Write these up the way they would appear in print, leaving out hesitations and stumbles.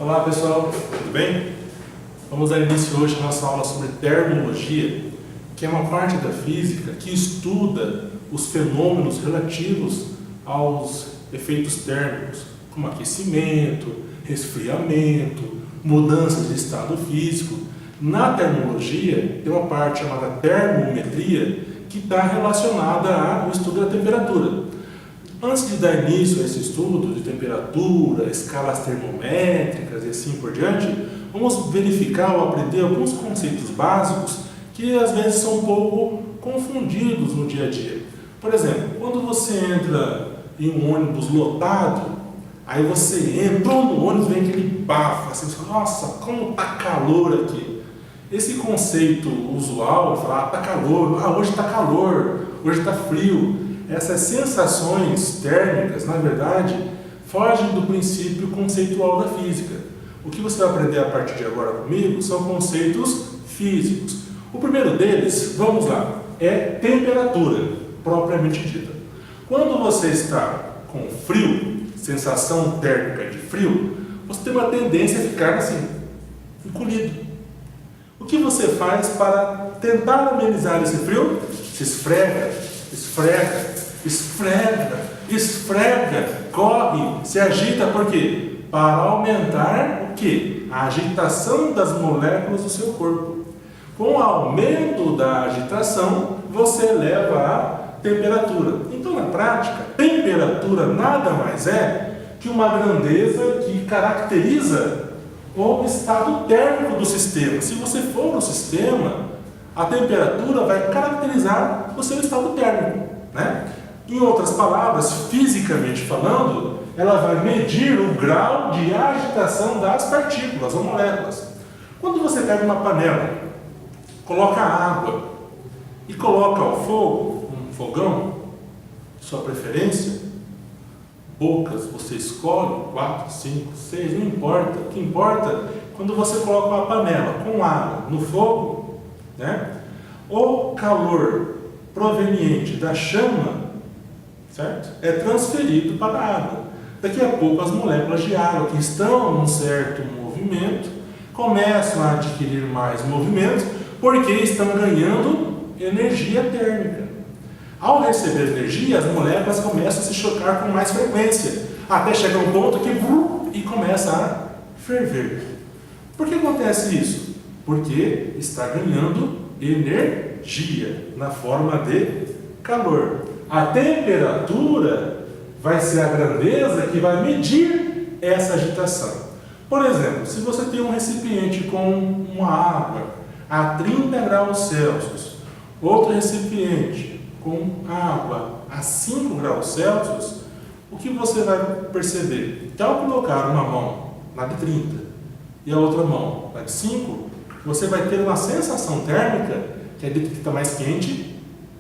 Olá pessoal, tudo bem? Vamos dar início hoje à nossa aula sobre termologia, que é uma parte da física que estuda os fenômenos relativos aos efeitos térmicos, como aquecimento, resfriamento, mudanças de estado físico. Na termologia tem uma parte chamada termometria que está relacionada ao estudo da temperatura. Antes de dar início a esse estudo de temperatura, escalas termométricas e assim por diante, vamos verificar ou aprender alguns conceitos básicos que às vezes são um pouco confundidos no dia a dia. Por exemplo, quando você entra em um ônibus lotado, aí você entrou no ônibus, vem aquele bafo, assim, nossa, como está calor aqui. Esse conceito usual, falar, está calor, hoje está calor, hoje está frio. Essas sensações térmicas, na verdade, fogem do princípio conceitual da física. O que você vai aprender a partir de agora comigo são conceitos físicos. O primeiro deles, vamos lá, é temperatura, propriamente dita. Quando você está com frio, sensação térmica de frio, você tem uma tendência a ficar assim, encolhido. O que você faz para tentar amenizar esse frio? Se esfrega, esfrega, corre, se agita, por quê? Para aumentar o quê? A agitação das moléculas do seu corpo. Com o aumento da agitação, você eleva a temperatura. Então, na prática, temperatura nada mais é que uma grandeza que caracteriza o estado térmico do sistema. Se você for no sistema, a temperatura vai caracterizar o seu estado térmico, né? Em outras palavras, fisicamente falando, ela vai medir o grau de agitação das partículas ou moléculas. Quando você pega uma panela, coloca água e coloca ao fogo, um fogão, sua preferência, bocas, você escolhe, 4, 5, 6, não importa. O que importa é quando você coloca uma panela com água no fogo, né? O calor proveniente da chama, certo? É transferido para a água. Daqui a pouco as moléculas de água que estão num certo movimento começam a adquirir mais movimento porque estão ganhando energia térmica. Ao receber energia, as moléculas começam a se chocar com mais frequência, até chegar um ponto que e começa a ferver. Por que acontece isso? Porque está ganhando energia na forma de calor. A temperatura vai ser a grandeza que vai medir essa agitação. Por exemplo, se você tem um recipiente com uma água a 30 graus Celsius, outro recipiente com água a 5 graus Celsius, o que você vai perceber? Que ao colocar uma mão na de 30 e a outra mão na de 5, você vai ter uma sensação térmica que é de que está mais quente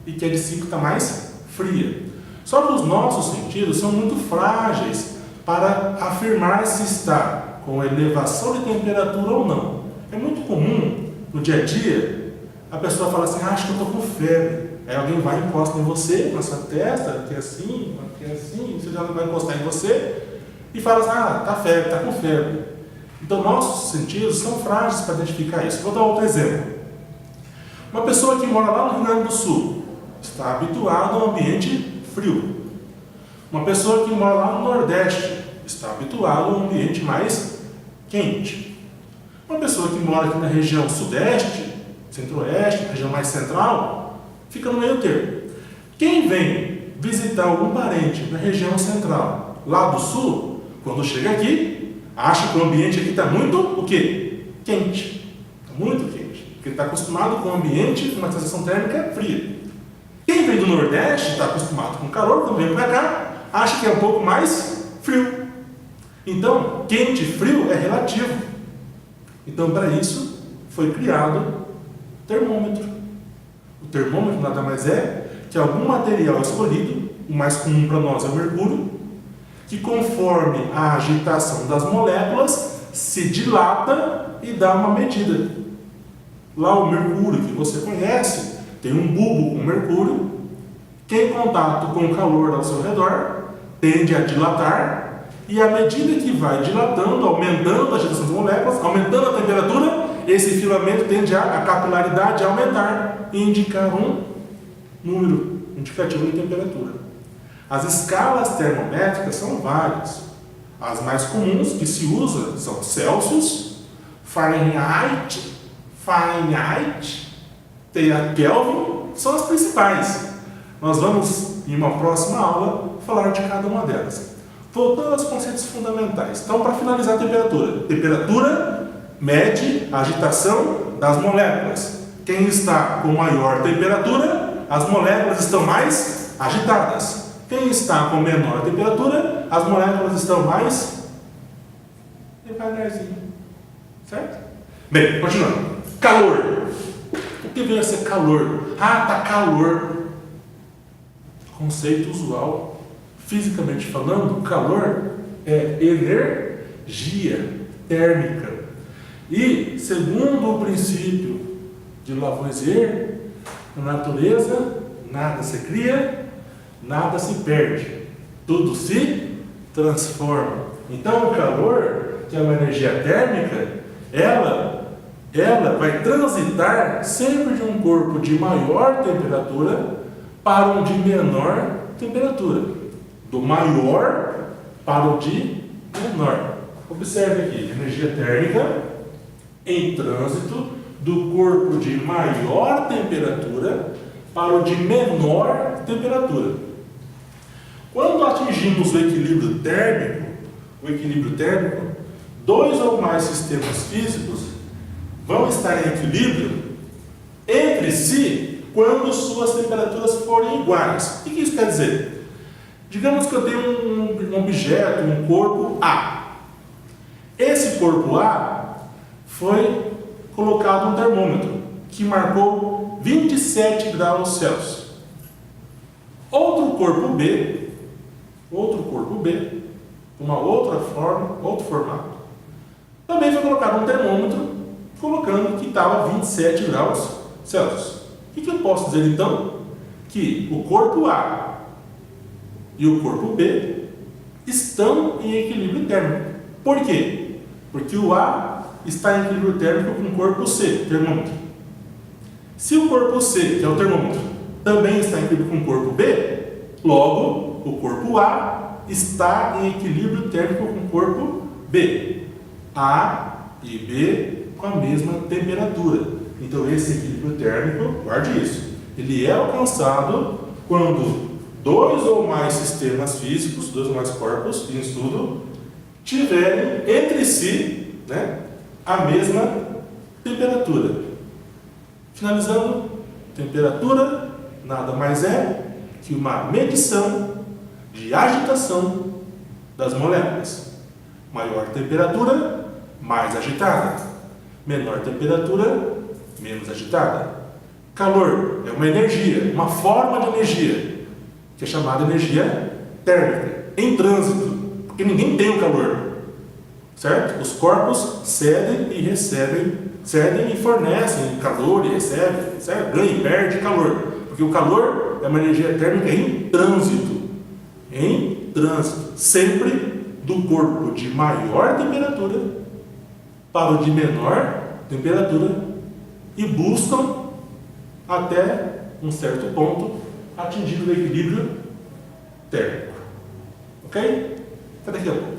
e que é de 5 está mais fria. Só que os nossos sentidos são muito frágeis para afirmar se está com elevação de temperatura ou não. É muito comum no dia a dia a pessoa fala assim, acho que eu estou com febre. Aí alguém vai e encosta em você, na sua testa, aqui assim, você já vai encostar em você e fala assim, está febre, está com febre. Então nossos sentidos são frágeis para identificar isso. Vou dar outro exemplo. Uma pessoa que mora lá no Rio Grande do Sul está habituada a um ambiente frio. Uma pessoa que mora lá no Nordeste está habituada a um ambiente mais quente. Uma pessoa que mora aqui na região Sudeste, Centro-Oeste, região mais central, fica no meio termo. Quem vem visitar algum parente na região central, lá do Sul, quando chega aqui, acha que o ambiente aqui está muito, o quê? Quente. Está muito quente. Porque está acostumado com um ambiente com uma sensação térmica fria. Quem vem do Nordeste, está acostumado com calor, quando vem para cá, acha que é um pouco mais frio. Então, quente e frio é relativo. Então, para isso, foi criado o termômetro. O termômetro nada mais é que algum material escolhido, o mais comum para nós é o mercúrio, que conforme a agitação das moléculas, se dilata e dá uma medida. Lá o mercúrio que você conhece, tem um bulbo com mercúrio, que em contato com o calor ao seu redor, tende a dilatar E à medida que vai dilatando, aumentando a agitação das moléculas, aumentando a temperatura, esse filamento tende a capilaridade a aumentar e indicar um número indicativo de temperatura. As escalas termométricas são várias. As mais comuns que se usa são Celsius, Fahrenheit, tem a Kelvin, são as principais. Nós vamos, em uma próxima aula, falar de cada uma delas. Voltando aos conceitos fundamentais. Então, para finalizar a temperatura. Temperatura mede a agitação das moléculas. Quem está com maior temperatura, as moléculas estão mais agitadas. Quem está com menor temperatura, as moléculas estão mais devagarzinho. Certo? Bem, continuando. Calor. O que vem a ser calor? Ah, tá calor. Conceito usual. Fisicamente falando, calor é energia térmica. E, segundo o princípio de Lavoisier, na natureza, nada se cria, nada se perde. Tudo se transforma. Então, o calor, que é uma energia térmica, ela vai transitar sempre de um corpo de maior temperatura para um de menor temperatura. Do maior para o de menor. Observe aqui, energia térmica em trânsito do corpo de maior temperatura para o de menor temperatura. Quando atingimos o equilíbrio térmico, dois ou mais sistemas físicos vão estar em equilíbrio entre si quando suas temperaturas forem iguais. O que isso quer dizer? Digamos que eu tenho um objeto, um corpo A. Esse corpo A foi colocado um termômetro que marcou 27 graus Celsius. Outro corpo B, uma outra forma, outro formato, também foi colocado um termômetro colocando que estava 27 graus Celsius. O que eu posso dizer então? Que o corpo A e o corpo B estão em equilíbrio térmico. Por quê? Porque o A está em equilíbrio térmico com o corpo C, termômetro. Se o corpo C, que é o termômetro, também está em equilíbrio com o corpo B, logo o corpo A está em equilíbrio térmico com o corpo B. A e B com a mesma temperatura. Então esse equilíbrio térmico, guarde isso, ele é alcançado quando dois ou mais sistemas físicos, dois ou mais corpos em estudo, tiverem entre si, a mesma temperatura. Finalizando, temperatura nada mais é que uma medição de agitação das moléculas. Maior temperatura, mais agitada. Menor temperatura, menos agitada. Calor é uma energia, uma forma de energia, que é chamada energia térmica, em trânsito, porque ninguém tem o calor, certo? Os corpos cedem e recebem, cedem e fornecem calor e recebem, certo? Ganha e perde calor, porque o calor é uma energia térmica em trânsito, sempre do corpo de maior temperatura para o de menor temperatura e buscam até um certo ponto atingindo o equilíbrio térmico. Ok? Até daqui a pouco.